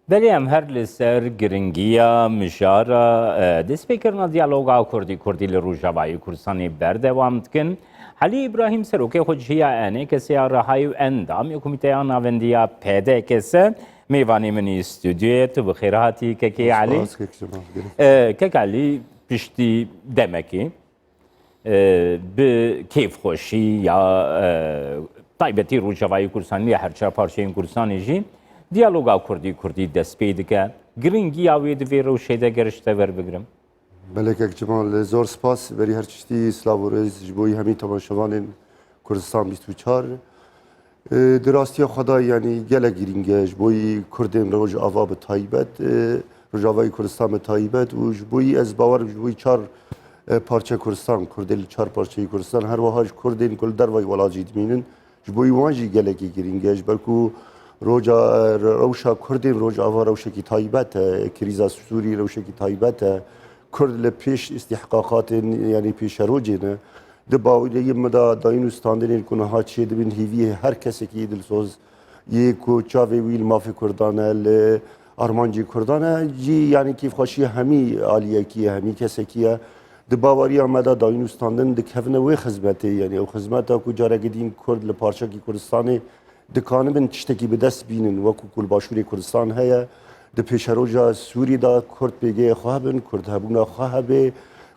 بله ام هر لسر گرنگیا مجارا دست بکرنا دیالوگا کردی لروجاوای کردستانی بردوام دکن حالی ابراهیم سروکی خودشیا آنه کسی راهی و اندام کمیته ناوندیا پیدا کسه میوانی منی استودیو تو بخیراتی که علی که علی پشتی دمکی به کیف خوشی یا تایبەتی ڕووجەوایی کوردستانی هەر چرا پارچەیەن کوردستانی ژین دیالۆگا کوردی دەست پێی دکە گرنگی یاوێ divê rewşê de gerişte werbigrim. Melekek Cemal zor spas berî her çiştî slav û rêz ji bo hemî temaşevanên Kurdistan 24 di rastiya xwe yanî gelek girîng e ji bo Kurdên Rojava bi taybet Rojavayê Kurdistan bi taybet û ji bo ez bawer ji bo çar parça Kurdistan Kurdê li çar parçeyê Kurdistan her wiha ji Kurdên ku li dervayê welatî dimînin ji bo wan jî gelekî girîng e ji ber ku rewşa Kurdên Rojava rewşekî taybet e krîza Sûrî rewşekî taybet e Kurd li pêş istihqaqatên yanî pêşerojê ne di bawîreyê me da dayîn û standinên ku niha çê dibin hêviyê her kesekî dilsoz yê ku çavê wî li mafê Kurdan e li armancê Kurdan e cî yanî kêfxweşiya hemî aliyekî ye hemî kesekî ye di baweriya me da dayîn û standin dikevine wê xizmetê yanî ew xizmeta ku carekî din Kurd li parçekî Kurdistanê dikanibin tiştekî bi dest bînin wekû ku li başûrê Kurdistan heye di pêşeroja Sûrî da Kurd pêgehê xwe hebin, Kurd hebûna xwe hebe,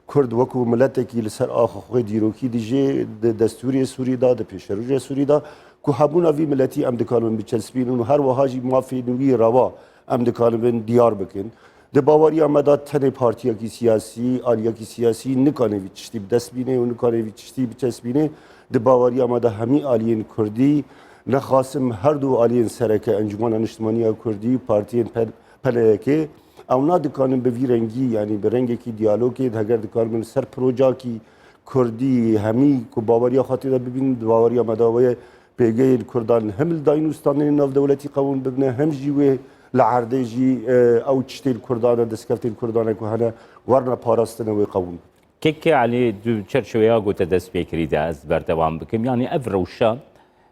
Kurd wekû miletekî li ser axa xwe dîrokî dijê di destûrê Sûrî da, di pêşeroja Sûrî da ku hebûna vî miletî em dikanin biçespînin û her wiha jî mafên wî reva em dikanibin diyar bikin. Di baweriya me da tenê partiyekî siyasî, aliyekî siyasî nikane vî tiştî bi dest bîne û nikane vî tiştî biçespîne. Di baweriya me da hemî aliyên Kurdî nexwasim her du aliyên sereke Encumena Niştimaniya Kurdî partiyên peleyekê ew nadikanin bi vî rengî yanî bi rengekî diyalogê heger dikarbin ser projekî Kurdî hemî ku baweriya xwe de bibînin di baweriya me da wê pêgehên Kurdan hem li dayîn û standinên navdewletî qewûn bibine hem jî wê li erdê jî ew tiştên Kurdan e destkeftên Kurdan e ku hene werna parastina wê qewûn. Keke Alî du çerçeveya gote dest pêkirî de ez berdewam bikim yanî ev rewşa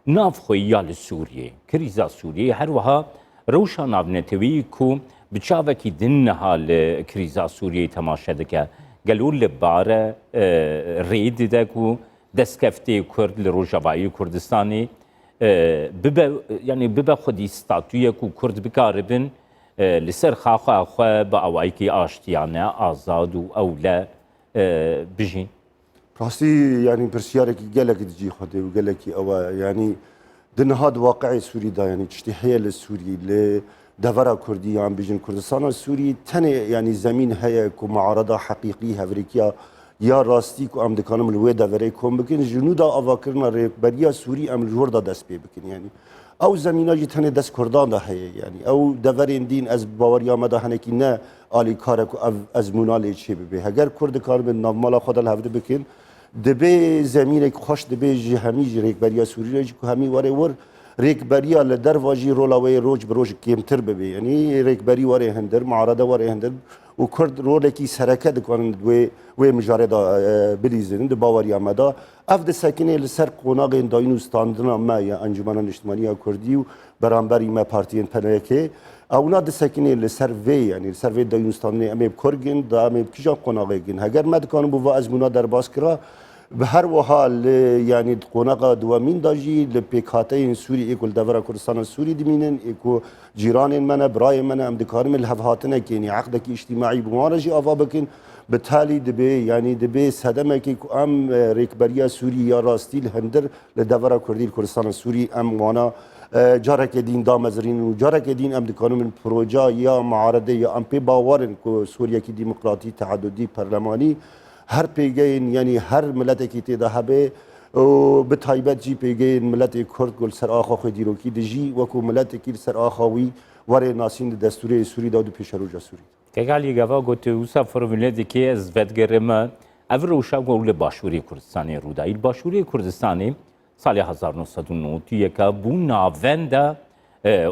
navxweyiya li Sûriyê krîza Sûriyê her wiha rewşa navnetewî ku bi çavekî din niha li krîza Sûriyê temaşe dike gelo li bare rê dide ku destkeftê Kurd li Rojavayê Kurdistanê bibe xwedî statûye ku Kurd bikaribin li ser xaxa xwe bi awayekî aştiyane azad û ewle bijîn. Rastî yanî pirsiyarekî gelekî dijî xwedê û gelekî ew e yanî di niha di waqeyê Sûrî da yanî tiştî heye li Sûrî li devera Kurdî yan bijîn Kurdistana Sûrî tenê yanî zemîn heye ku muarada heqîqî hevrêkiya ya rastî ku em dikanin li wê deverê kom bikin ji nû da avakirina rêberiya Sûrî em li jor da dest pê bikin yanî ew zemîna jî tenê dest Kurdan da heye yanî ew deverên dîn ez baweriya me da henekî ne alîkar e ku ev ezmûna lê çê bibe heger Kurd dikaribin navmala xwe de li hev bikin dibe zemînek xweş dibe ji hemî ji rêkberiya Sûrî jî ku hemî were wir rêkberiya li derva jî rola wê roj bi roj kêmtir bibe yanî rêkberî were hindir muarada were hindir û Kurd rolekî sereke dikanin wê mijarê da bilîzin di baweriya me da ev disekinê li ser qonagên dayîn û standina me ya Encumena Niştimaniya Kurdî û beramberî me partiyên penekê ew disekinê li ser vê yanî li ser vê dayîn û standinê em ê Kurgin da em ê kîjan qonagê gin heger me dikanin bu va ezmûna derbas kira bi her wiha li yanî qonaqa duwemîn da jî li pêkhateyên Sûrî ê ku li devera Kurdistana Sûrî dimînin ê ku cîranên me ne birayên me ne em dikarin li hevhatinekê yanî eqdekî îçtîmaî bi wan re jî ava bikin bi talî dibe yanî dibe sedemekê ku em rêkberiya Sûrî ya rastî li hindir li devera Kurdî Kurdistana Sûrî em wana carekê dîn damezirîn û carekê dîn em dikanin proja ya muaredê ya em pê bawerin ku Sûriyekî demokratî teaddudî perlemanî her pêgehên yanî her miletekî têda hebe û bi taybet jî pêgehên miletê Kurd ku li ser axa xwe dîrokî dijî wekû miletekî li ser axa wî warê nasîn di destûrê Sûrî da du pêşeroja Sûrî. Kegalî gava gote wisa formûle dike ez vedgerime ev rewşa got li başûrê Kurdistanê rû da. Îl başûrê Kurdistanê salê 1991 bû navenda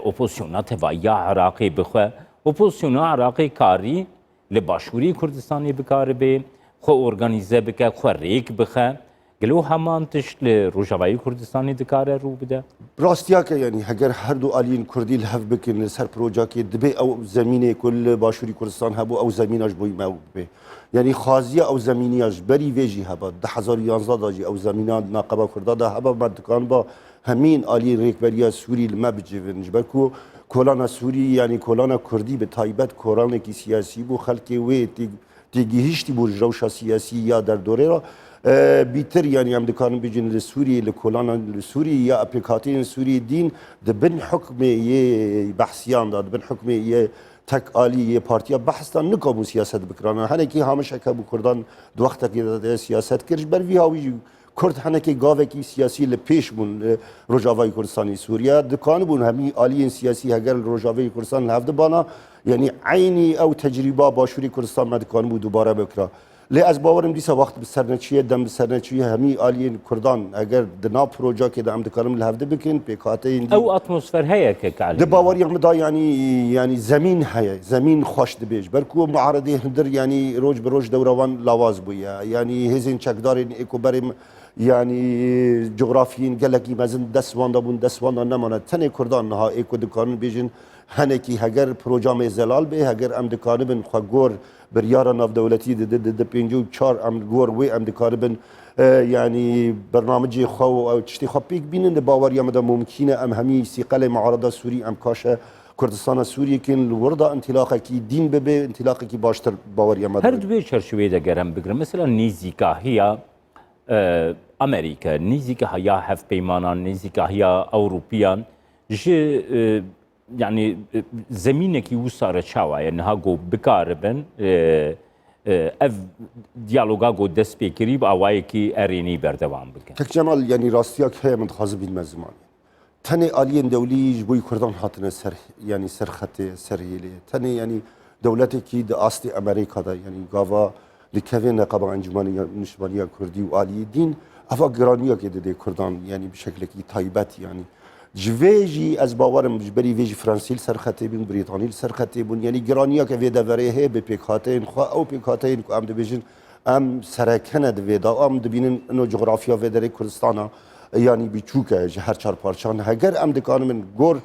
oposyona tevahiya Iraqê bixwe oposyona Iraqê karî li başûrê Kurdistanê bikaribe xwe organize bike xwe rêk bixe گلو همان تشت لروجاوایی کردستانی دکاره رو بده راستیا که یعنی اگر هر دو آلین کردی لحف بکن سر پروژه که دبی او زمینه کل باشوری کردستان هبو او زمینش بوی ما به یعنی خازیه او زمینیش بری ویجی هبا 2011 داجی او زمینات ناقبه کرده ده هبا مدکان با همین آلین ریکبریا سوری لما بجیون جبرکو کلان سوری یعنی کلان کردی به تایبت کلان کی سیاسی بو خلق وی تیگیهشتی بو روشا سیاسی یا در دوره را بیتر یعنی هم دکارن بجن سوری لکولان سوری یا اپلیکاتین سوری دین دبن حکم یه بحثیان داد دبن حکم یه تک آلی یه پارتیا بحثان نکابو سیاست بکرانه هنه کی همش اکابو کردان دو وقت که سیاست کرش بر وی هاوی کرد هنه کی گاوه کی سیاسی لپیش بون روجاوای کردستانی سوریا دکان بون همی آلی سیاسی اگر روجاوای کردستان هفته بانا یعنی عینی او تجربه باشوری کردستان مدکان بود دوباره بکرا لی از باورم دیسا وقت بسرنچیه دم بسرنچیه همی آلیین کردان اگر دنا پروژه که دام دکارم لحظه بکن پیکاته این او اتمسفر هيا كعلم ده باوری هم دا یعنی زمین هیا زمین خوش دبیج برکو معارضه هندر یعنی روز به روز دوروان لواز بویا یعنی هزین چکدارین اکو بریم یعنی جغرافیین گلکی مزن دستوان دابون دستوان نمانه تنه کردان ها اکو دکارن بیجن هنه کی هگر پروژه زلال به هگر ام دکارن خواگور بریار ناف دولتی د 54 ام گور وی ام دکارن یعنی برنامجی خو او تشتی خو پیک بینن د باوریا مده ممکنه ام همی سیقل معارضه سوری ام کاشه کردستان سوریه کن وردا انطلاقه کی دین به انطلاقه کی باشتر باوریا مده هر دوی چرشوی ده گرم بگرم مثلا نیزیکاهیا امریکا نیزیکاهیا هف پیمانان نیزیکاهیا اوروپیان جه يعني زمينك يوصار تشاوا يعني هاغو بكاربن اف ديالوغا جو دس بكريب اوايكي اريني بردوام بك تك جمال يعني راستياك هي منتخب بالمزمان تاني آليين دولي جبوي كردان هاتنا سر يعني سرخت سريلي تاني يعني دولتك د اصلي امريكا دا يعني غاوا لكيفين نقابه انجمانيه نشمانيه كردي والي دين افا جرانيا كده دي كردان يعني بشكل كي تايبات يعني جویجی از باورم جبری ویجی فرانسیل سرخطی بین بریتانیل سرخطی بین یعنی گرانیا که ویدا وریه به پیکاتین خو او پیکاتین که ام دبیجن ام سرکنه دویدا ام دبینن انو جغرافیا ویدری کردستانا یعنی بیچوکه هر چهار پارچان اگر ام دکان من گور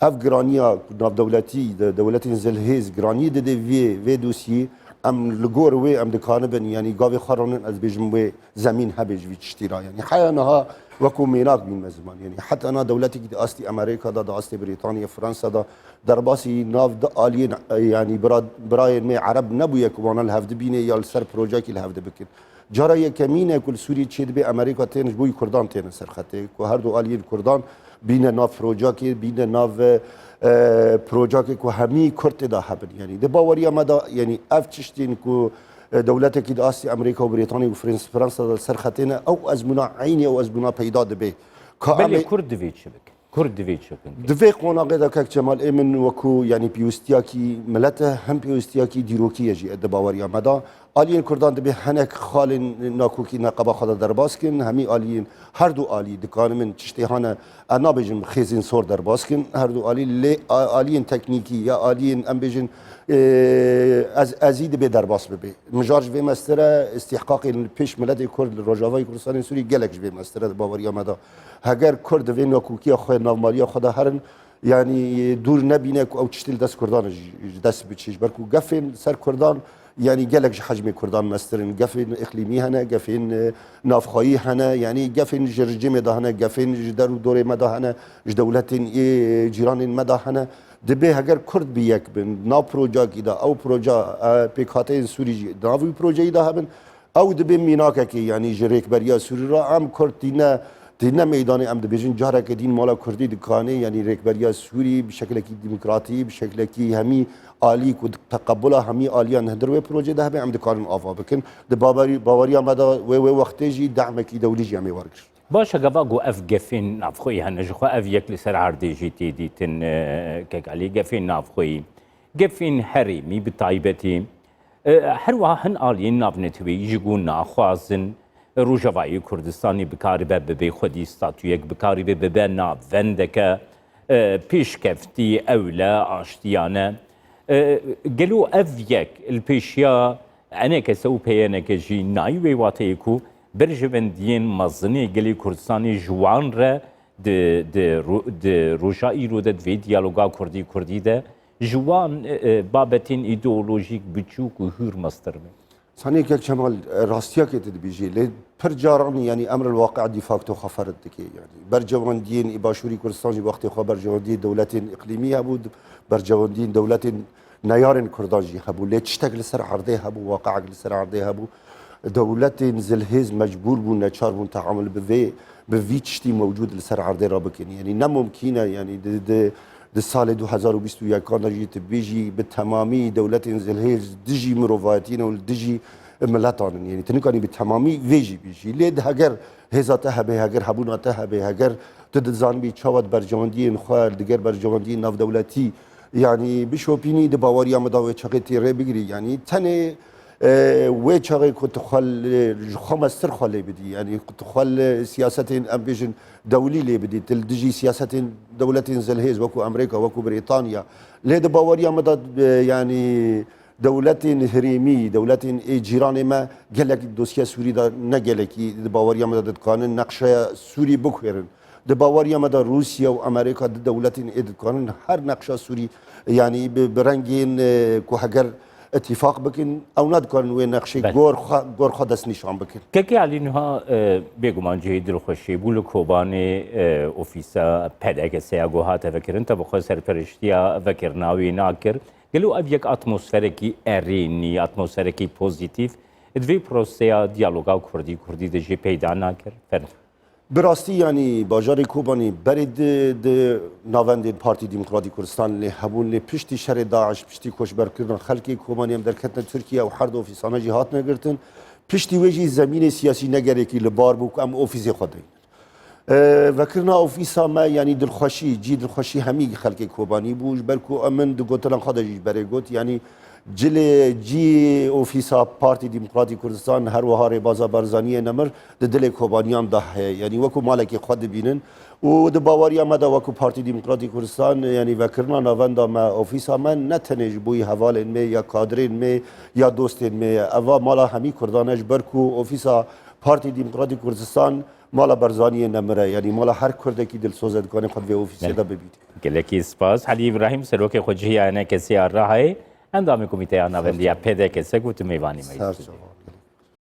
اف گرانیا ناف دولتی دولتی زلهیز گرانی ده وی دوسی ام لگور وی ام دکان بن یعنی گاوی خارونن از بیجم وی زمین هبیج وی چتیرا یعنی حیانها وكو ميناك من زمان يعني حتى انا دولتي دا استي امريكا دا استي بريطانيا فرنسا دا درباسي ناف دا الين يعني براي مي عرب نبويا كوانا الهفد بيني يا السر بروجاكي الهفد بكن جرى يكمينه كل سوري تشيد بي امريكا تنج بوي كردان تن سرخته كو هر دو الين كردان بين ناف بروجاكي بين ناف بروجاكي كو همي كرت دا هبن يعني ده باوريا مدا يعني اف تشتين كو دولتك دا آسي أمريكا وبريطانيا وفرنسا سرختنا أو أزمنا عيني أو أزمنا پیدا دبي بله کرد دوید شبک کرد دوید شبک دوی قونا قیدا که جمال ایمن وکو یعنی پیوستیاکی ملته هم پیوستیاکی دیروکی یجی ادباوریا مدا آلین کردان دبی هنک خال ناکوکی نقبا خدا درباس کن همی آلین هر دو آلی دکان من چشتیهانه انا بجن خیزین سور درباس کن هر دو آلی لی آلین تکنیکی یا آلین ام بجن از ازید به درباس ببی مجارج به مستره استحقاق پیش ملت کرد روجاوای کردستان سوری گلکش به مستره باوریا مدا اگر کرد و ناکوکی خود نامالیا خدا هرن یعنی دور نبینه او چتیل دست کردان دست بچیش برکو گفن سر کردان يعني جالك حجم كردان مسترن قفن اقليمي هنا قفن نافخاي هنا يعني قفن جرجمه ده هنا قفن جدار دور مده هنا دولت جيران مده هنا دبي هگر كرد بيك بن نا بروجا كده او بروجا بيكاتين سوري ناوي بروجا ده هبن او دبي ميناك يعني جريك بريا سوري را ام كرد دينا ميدان ام دبيجن جهره كدين مالا كردي دكانه يعني ريكبريا سوري بشكل كي ديمقراطي بشكل كي همي عالی کو تقبل همی عالیان هدر و پروژه ده به عمد کارن آفا بکن ده باوریا مدا و وقتی جی دعم کی دولی جی همی ورگش باشه گفا گو اف گفین نافخوی هنج خو اف یک لسر عردی جی تی دیتن که علی گفین نافخوی گفین حریمی بتایبتی هر واحد عالیان نافنتوی یجون ناخوازن روجوایی کردستانی بکاری به خودی استاتویک بکاری به ناف وندک پیشکفتی اولا آشتیانه قالوا افيك البيشيا انا كسو بيانا كجي نايوي واتيكو برژوندین مزنی گلی کردستانی جوان را د روژایی رو ده دوی دیالوگا کردی ده جوان بابتین ایدئولوژیک بچوک و هور مستر می ثانية كيك شمال راستيا كي تدبيجي لي برجاران يعني امر الواقع دي فاكتو خفرت دكي يعني برجوان دين اباشوري كردستان وقت خو برجوان دين دولات اقليميه بود برجوان دين دولات نيار كرداجي هبو لي تشتغل سر عرضه هبو واقع سر عرضه هبو دولات زلهز مجبور بون نشار بون تعامل بفي تشتي موجود لسر عرضه رابكن يعني نممكنه يعني د سال 2021 كان جيت بيجي بالتمامي دولات زلهز دجي مروفاتين ودجي ملاتان يعني تنكاني بالتمامي فيجي بيجي ليد هاجر هزاتها به هاجر حبوناتها به هاجر تدزان بي تشاود برجاندين خوال دگر برجاندين ناف دولتي يعني بشوبيني د باوريا مداوي چقتي ري بيجري يعني تنه وی چاقی کت خال خمس سر خاله بدی یعنی کت خال سیاست امبیشن دولی لی بدی تل دجی سیاست دولت زلهز وکو امریکا وکو بریتانیا لید باوریا مداد یعنی دولت هریمی دولت جیران ما گلک دوسیه سوری دا نگلکی باوریا مداد کانن نقشه سوری بکویرن د باوریا مداد روسیا و امریکا دولت اد کانن هر نقشه سوری یعنی برنگین کو هگر اتفاق بکن او ندکن و نقشه گور خود دست نشان بکن که علی نها بگمان جهید رو خوشی بول کوبان اوفیسا پدک سیاگوهات فکرن تا بخواه سرپرشتیا فکرناوی ناکر گلو او یک اتمسفرکی ارینی اتمسفرکی پوزیتیف دوی پروسیا دیالوگا کردی ده جی پیدا ناکر فرد براستی یعنی باجار کوبانی برید د ناوند پارتی دموکراتی کردستان له هبون له پشتی شر داعش پشتی کوشبر کردن خلکی کوبانی هم در کتن ترکیه و هر دو اوفیسانه جهات نگرتن پشتی وجی زمین سیاسی نگره کی لبار بو ام اوفیس خودین و کرنا اوفیسا ما یعنی دلخوشی جی دلخوشی همی خلکی کوبانی بوج بلکو امن دو گوتلان خداجی بره گوت یعنی جی اوفیسا پارتی دموکراتی کردستان هر وهاره بازا برزانی نمر د دل کوبانیان ده یعنی وکو مالکی خود بینن و د باوریا ما ده وکو پارتی دموکراتی کردستان یعنی وکرنا نواندا ما اوفیسا من نتنج بوی حوالن می یا کادرین می یا دوستین می اوا مالا همی کردانش برکو اوفیسا پارتی دموکراتی کردستان مالا برزانی نمره یعنی مالا هر کرده کی دل سوزد کنه خود به اوفیس ده ببید گلکی سپاس حلی ابراهیم سروک خوجی انا کسی راه اندام کمیته ناوندی پیدا کسی گوت میوانی میست